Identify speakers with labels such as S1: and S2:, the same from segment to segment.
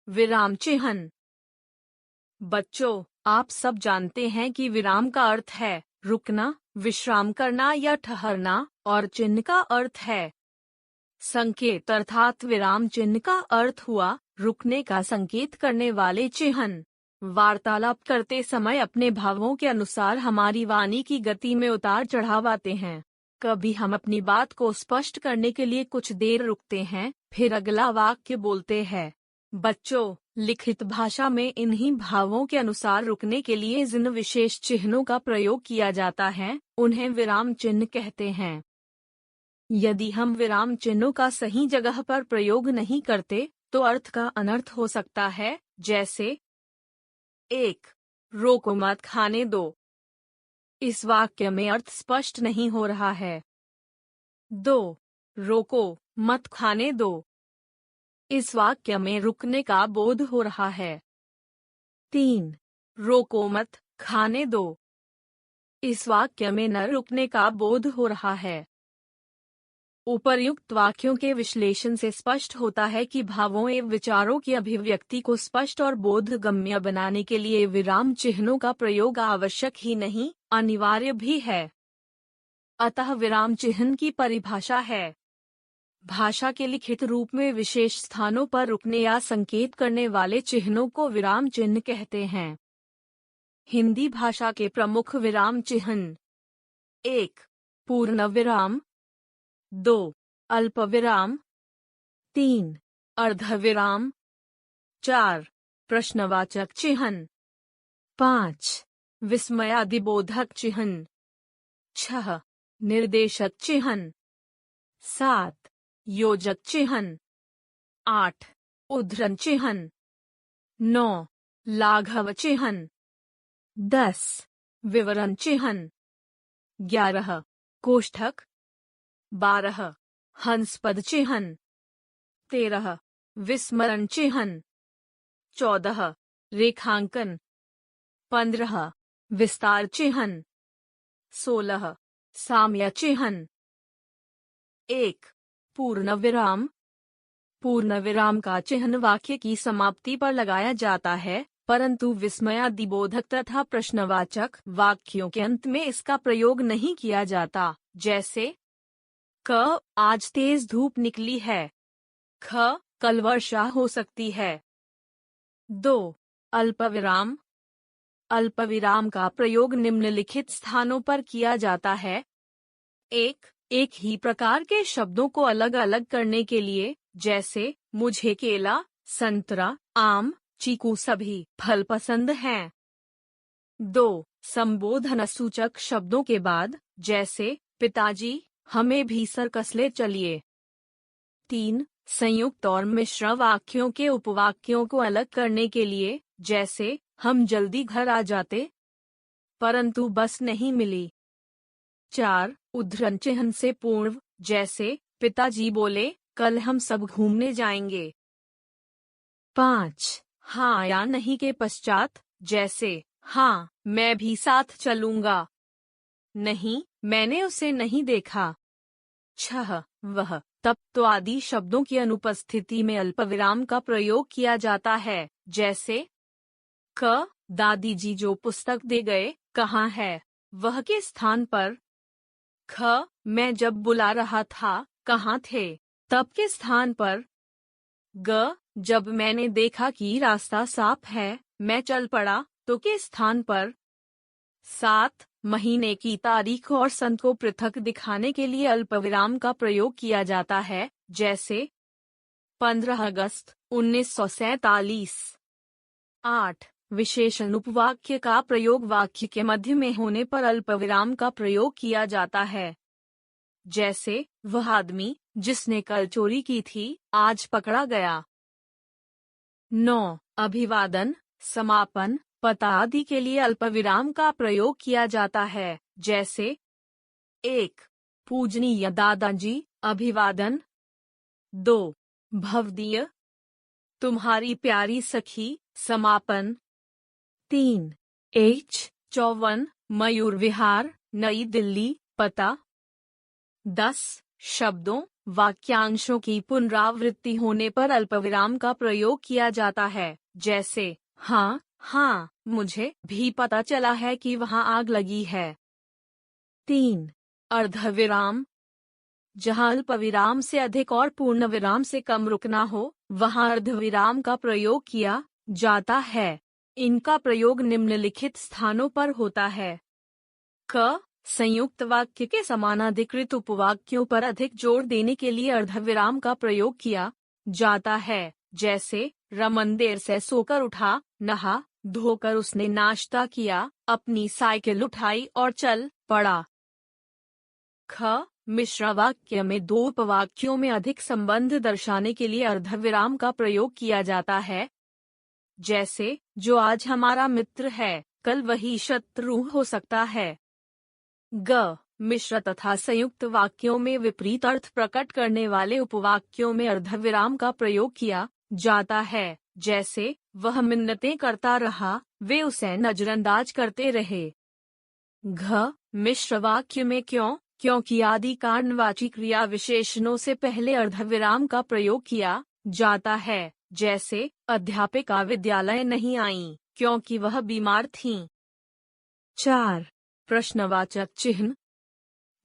S1: विराम चिह्न। बच्चों, आप सब जानते हैं कि विराम का अर्थ है रुकना, विश्राम करना या ठहरना, और चिन्ह का अर्थ है संकेत, अर्थात विराम चिन्ह का अर्थ हुआ रुकने का संकेत करने वाले चिन्ह। वार्तालाप करते समय अपने भावों के अनुसार हमारी वाणी की गति में उतार चढ़ाव आते हैं। कभी हम अपनी बात को स्पष्ट करने के लिए कुछ देर रुकते हैं, फिर अगला वाक्य बोलते हैं। बच्चों, लिखित भाषा में इन्हीं भावों के अनुसार रुकने के लिए जिन विशेष चिन्हों का प्रयोग किया जाता है, उन्हें विराम चिन्ह कहते हैं। यदि हम विराम चिन्हों का सही जगह पर प्रयोग नहीं करते, तो अर्थ का अनर्थ हो सकता है। जैसे 1. रोको मत खाने दो। इस वाक्य में अर्थ स्पष्ट नहीं हो रहा है। 2. रोको मत खाने दो। इस वाक्य में रुकने का बोध हो रहा है। 3. रोको मत खाने दो। इस वाक्य में न रुकने का बोध हो रहा है। उपर्युक्त वाक्यों के विश्लेषण से स्पष्ट होता है कि भावों एवं विचारों की अभिव्यक्ति को स्पष्ट और बोधगम्य बनाने के लिए विराम चिन्हों का प्रयोग आवश्यक ही नहीं, अनिवार्य भी है। अतः विराम चिह्न की परिभाषा है भाषा के लिखित रूप में विशेष स्थानों पर रुकने या संकेत करने वाले चिन्हों को विराम चिन्ह कहते हैं। हिंदी भाषा के प्रमुख विराम चिन्ह: 1. पूर्ण विराम, 2. अल्प विराम, 3. अर्धविराम, 4. प्रश्नवाचक चिन्ह, 5. विस्मयादिबोधक चिन्ह, 6. निर्देशक चिन्ह, 7. योजक चिन्ह, 8. उद्धरण चिन्ह, 9. लाघव चिन्ह, 10. विवरण चिन्ह, 11. कोष्ठक, 12. हंसपद चिन्ह, 13. विस्मरण चिन्ह, 14. रेखांकन, 15. विस्तार चिन्ह, 16. साम्य चिन्ह। 1. पूर्ण विराम। पूर्ण विराम का चिन्ह वाक्य की समाप्ति पर लगाया जाता है, परंतु विस्मयादिबोधक तथा प्रश्नवाचक वाक्यों के अंत में इसका प्रयोग नहीं किया जाता। जैसे क. आज तेज धूप निकली है। ख. कल वर्षा हो सकती है। 2. अल्पविराम। अल्पविराम का प्रयोग निम्नलिखित स्थानों पर किया जाता है। 1. एक ही प्रकार के शब्दों को अलग अलग करने के लिए, जैसे मुझे केला, संतरा, आम, चीकू सभी फल पसंद हैं। 2. संबोधनसूचक शब्दों के बाद, जैसे पिताजी, हमें भी सर्कस ले चलिए। 3. संयुक्त और मिश्र वाक्यों के उपवाक्यों को अलग करने के लिए, जैसे हम जल्दी घर आ जाते, परंतु बस नहीं मिली। 4. उद्धरण चिह्न से पूर्व, जैसे पिताजी बोले, कल हम सब घूमने जाएंगे। 5. हाँ या नहीं के पश्चात, जैसे हाँ, मैं भी साथ चलूंगा। नहीं, मैंने उसे नहीं देखा। 6. वह, तब तो आदि शब्दों की अनुपस्थिति में अल्पविराम का प्रयोग किया जाता है, जैसे क. दादी जी जो पुस्तक दे गए, कहाँ है वह के स्थान पर ख. मैं जब बुला रहा था, कहाँ थे तब के स्थान पर ग. जब मैंने देखा कि रास्ता साफ है, मैं चल पड़ा, तो के स्थान पर 7. महीने की तारीख और सन को पृथक दिखाने के लिए अल्पविराम का प्रयोग किया जाता है, जैसे 15 अगस्त 1947। 8. विशेषण उपवाक्य का प्रयोग वाक्य के मध्य में होने पर अल्पविराम का प्रयोग किया जाता है, जैसे वह आदमी जिसने कल चोरी की थी, आज पकड़ा गया। 9. अभिवादन, समापन, पता आदि के लिए अल्पविराम का प्रयोग किया जाता है, जैसे 1. पूजनीय दादाजी, अभिवादन। 2. भवदीय, तुम्हारी प्यारी सखी, समापन। 3. H54, मयूर विहार, नई दिल्ली, पता। 10. शब्दों, वाक्यांशों की पुनरावृत्ति होने पर अल्पविराम का प्रयोग किया जाता है, जैसे हाँ हाँ, मुझे भी पता चला है कि वहाँ आग लगी है। 3. अर्धविराम। जहाँ अल्पविराम से अधिक और पूर्णविराम से कम रुकना हो, वहाँ अर्धविराम का प्रयोग किया जाता है। इनका प्रयोग निम्नलिखित स्थानों पर होता है। क. संयुक्त वाक्य के समानाधिकृत उपवाक्यों पर अधिक जोर देने के लिए अर्धविराम का प्रयोग किया जाता है, जैसे रमन देर से सोकर उठा, नहा धोकर उसने नाश्ता किया, अपनी साइकिल उठाई और चल पड़ा। ख. मिश्र वाक्य में दो उपवाक्यों में अधिक संबंध दर्शाने के लिए अर्धविराम का प्रयोग किया जाता है, जैसे जो आज हमारा मित्र है, कल वही शत्रु हो सकता है। ग. मिश्र तथा संयुक्त वाक्यों में विपरीत अर्थ प्रकट करने वाले उपवाक्यों में अर्धविराम का प्रयोग किया जाता है, जैसे वह मिन्नतें करता रहा, वे उसे नजरअंदाज करते रहे। घ. मिश्र वाक्य में क्यों, क्योंकि आदि कारणवाची क्रिया विशेषणों से पहले अर्धविराम का प्रयोग किया जाता है, जैसे अध्यापिका विद्यालय नहीं आईं, क्योंकि वह बीमार थीं। 4. प्रश्नवाचक चिन्ह।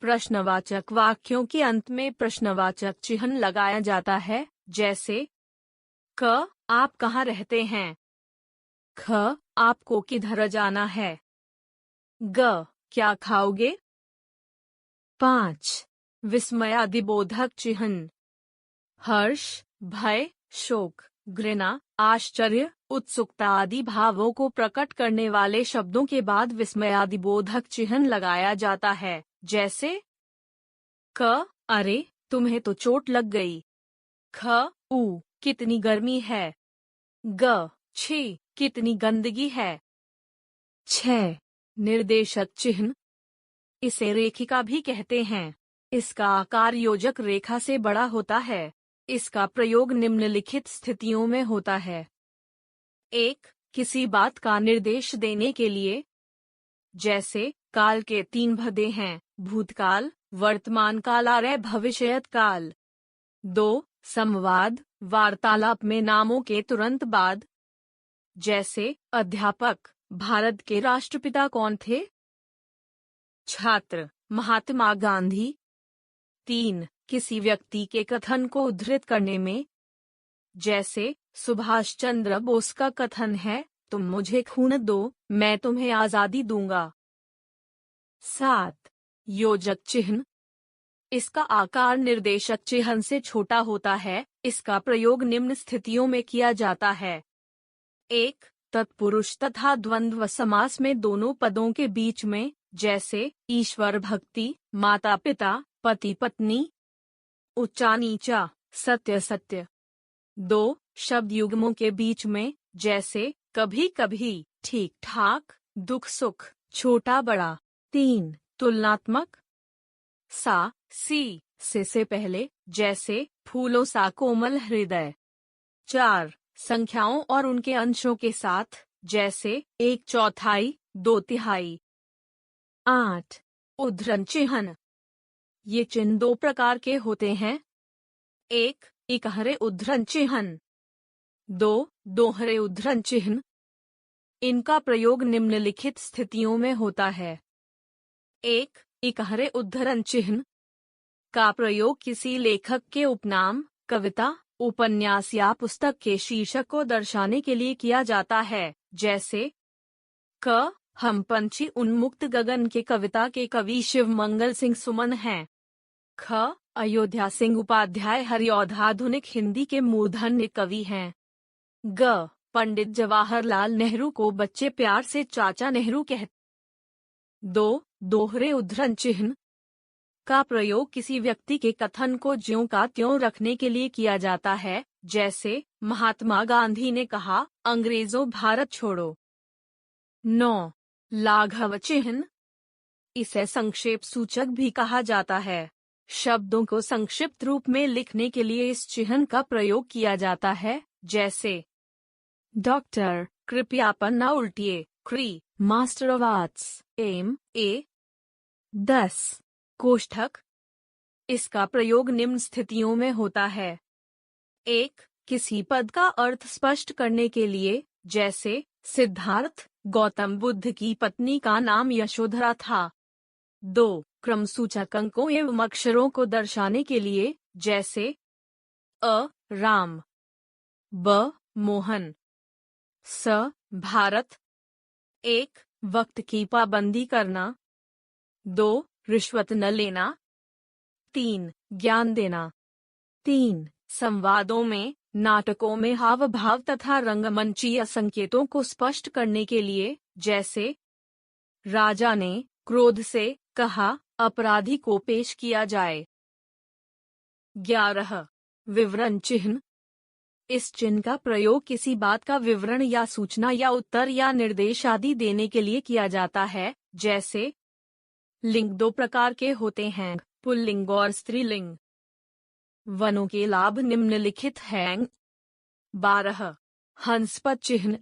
S1: प्रश्नवाचक वाक्यों के अंत में प्रश्नवाचक चिन्ह लगाया जाता है, जैसे क. आप कहाँ रहते हैं? ख. आपको किधर जाना है? ग. क्या खाओगे? 5. विस्मयादिबोधक चिन्ह। हर्ष, भय, शोक, घृणा, आश्चर्य, उत्सुकता आदि भावों को प्रकट करने वाले शब्दों के बाद विस्मयादिबोधक चिन्ह लगाया जाता है, जैसे क. अरे, तुम्हें तो चोट लग गई। ख. ऊ, कितनी गर्मी है। ग. छी, कितनी गंदगी है। 6. निर्देशक चिन्ह। इसे रेखिका भी कहते हैं। इसका आकार योजक रेखा से बड़ा होता है। इसका प्रयोग निम्नलिखित स्थितियों में होता है। 1. किसी बात का निर्देश देने के लिए, जैसे काल के 3 भदे हैं, भूतकाल, वर्तमान काल और भविष्यत काल। 2. संवाद, वार्तालाप में नामों के तुरंत बाद, जैसे अध्यापक, भारत के राष्ट्रपिता कौन थे? छात्र, महात्मा गांधी। 3. किसी व्यक्ति के कथन को उद्धृत करने में, जैसे सुभाष चंद्र बोस का कथन है, तुम मुझे खून दो, मैं तुम्हें आजादी दूंगा। 7. योजक चिन्ह। इसका आकार निर्देशक चिन्ह से छोटा होता है। इसका प्रयोग निम्न स्थितियों में किया जाता है। 1. तत्पुरुष तथा द्वंद्व समास में दोनों पदों के बीच में, जैसे ईश्वर भक्ति, माता पिता, पति पत्नी। ऊंचा नीचा, सत्य सत्य। 2. शब्द युग्मों के बीच में, जैसे कभी कभी, ठीक ठाक, दुख सुख, छोटा बड़ा। 3. तुलनात्मक। सा, सी, से पहले, जैसे फूलों सा कोमल हृदय। 4. संख्याओं और उनके अंशों के साथ, जैसे 1/4, 2/3। 8. उद्धरण चिन्ह। ये चिन्ह 2 प्रकार के होते हैं। 1. इकहरे उद्धरण चिन्ह। 2. दोहरे उद्धरण चिन्ह। इनका प्रयोग निम्नलिखित स्थितियों में होता है। 1. इकहरे उद्धरण चिन्ह का प्रयोग किसी लेखक के उपनाम, कविता, उपन्यास या पुस्तक के शीर्षक को दर्शाने के लिए किया जाता है, जैसे क. हम पंछी उन्मुक्त गगन के कविता के कवि शिव मंगल सिंह सुमन हैं। ख. अयोध्या सिंह उपाध्याय हरिऔध आधुनिक हिंदी के मूर्धन्य कवि हैं। ग. पंडित जवाहरलाल नेहरू को बच्चे प्यार से चाचा नेहरू कहते। 2. दोहरे उद्धरण चिन्ह का प्रयोग किसी व्यक्ति के कथन को ज्यों का त्यों रखने के लिए किया जाता है, जैसे महात्मा गांधी ने कहा, अंग्रेजों भारत छोड़ो। 9. लाघव चिन्ह। इसे संक्षेप सूचक भी कहा जाता है। शब्दों को संक्षिप्त रूप में लिखने के लिए इस चिन्ह का प्रयोग किया जाता है, जैसे डॉक्टर, कृपया पन्ना उल्टिए। क्री, master of arts, M A. 10. कोष्ठक। इसका प्रयोग निम्न स्थितियों में होता है। 1. किसी पद का अर्थ स्पष्ट करने के लिए, जैसे सिद्धार्थ, गौतम बुद्ध की पत्नी का नाम यशोधरा था। 2. क्रमसूचक अंकों एवं अक्षरों को दर्शाने के लिए, जैसे अ. राम, ब. मोहन, स. भारत। 1. वक्त की पाबंदी करना। 2. रिश्वत न लेना। 3. ज्ञान देना। 3. संवादों में, नाटकों में हाव भाव तथा रंगमंचीय संकेतों को स्पष्ट करने के लिए, जैसे राजा ने क्रोध से कहा, अपराधी को पेश किया जाए। 11. विवरण चिन्ह। इस चिन्ह का प्रयोग किसी बात का विवरण या सूचना या उत्तर या निर्देश आदि देने के लिए किया जाता है, जैसे लिंग 2 प्रकार के होते हैं, पुल्लिंग और स्त्रीलिंग। वनों के लाभ निम्नलिखित हैं। 12. हंसपद चिन्ह।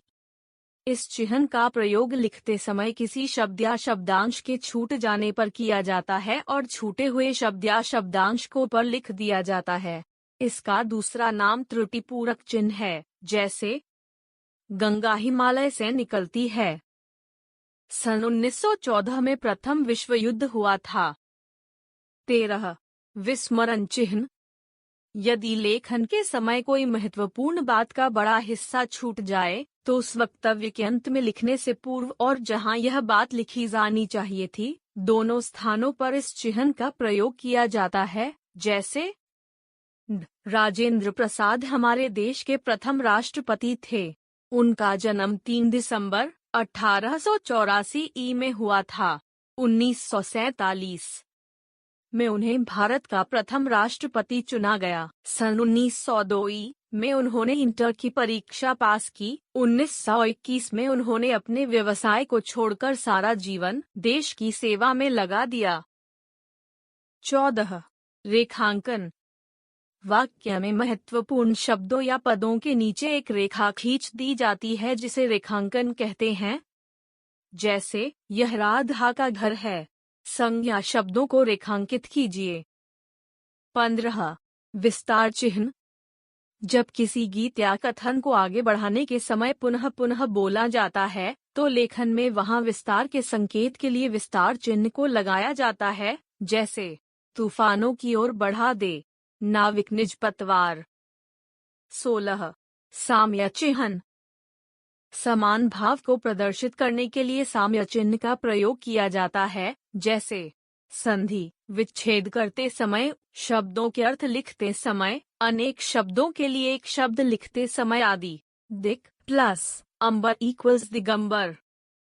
S1: इस चिन्ह का प्रयोग लिखते समय किसी शब्द या शब्दांश के छूट जाने पर किया जाता है और छूटे हुए शब्द या शब्दांश को पर लिख दिया जाता है। इसका दूसरा नाम त्रुटिपूरक चिन्ह है, जैसे गंगा हिमालय से निकलती है। सन 1914 में प्रथम विश्व युद्ध हुआ था। 13. विस्मरण चिन्ह। यदि लेखन के समय कोई महत्वपूर्ण बात का बड़ा हिस्सा छूट जाए, तो उस वक्तव्य के अंत में लिखने से पूर्व और जहां यह बात लिखी जानी चाहिए थी, दोनों स्थानों पर इस चिन्ह का प्रयोग किया जाता है, जैसे राजेंद्र प्रसाद हमारे देश के प्रथम राष्ट्रपति थे। उनका जन्म 3 दिसंबर 1884 में हुआ था। 1947 में उन्हें भारत का प्रथम राष्ट्रपति चुना गया। सन 1902 में उन्होंने इंटर की परीक्षा पास की। 1921 में उन्होंने अपने व्यवसाय को छोड़कर सारा जीवन देश की सेवा में लगा दिया। 14. रेखांकन। वाक्य में महत्वपूर्ण शब्दों या पदों के नीचे एक रेखा खींच दी जाती है, जिसे रेखांकन कहते हैं। जैसे यह राधा का घर है। संज्ञा शब्दों को रेखांकित कीजिए। 15. विस्तार चिन्ह। जब किसी गीत या कथन को आगे बढ़ाने के समय पुनः पुनः बोला जाता है, तो लेखन में वहां विस्तार के संकेत के लिए विस्तार चिन्ह को लगाया जाता है, जैसे तूफानों की ओर बढ़ा दे, नाविक निज पतवार। 16. साम्य चिन्ह। समान भाव को प्रदर्शित करने के लिए साम्य चिन्ह का प्रयोग किया जाता है, जैसे संधि विच्छेद करते समय, शब्दों के अर्थ लिखते समय, अनेक शब्दों के लिए एक शब्द लिखते समय आदि। दिक प्लस अंबर इक्वल्स दिगंबर,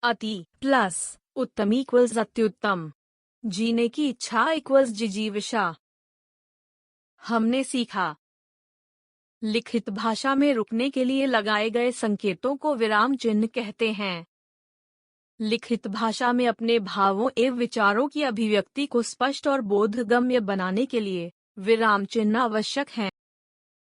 S1: अति प्लस उत्तम इक्वल्स अत्युत्तम, जीने की इच्छा इक्वल्स जिजीविषा। हमने सीखा। लिखित भाषा में रुकने के लिए लगाए गए संकेतों को विराम चिन्ह कहते हैं। लिखित भाषा में अपने भावों एवं विचारों की अभिव्यक्ति को स्पष्ट और बोधगम्य बनाने के लिए विराम चिन्ह आवश्यक हैं।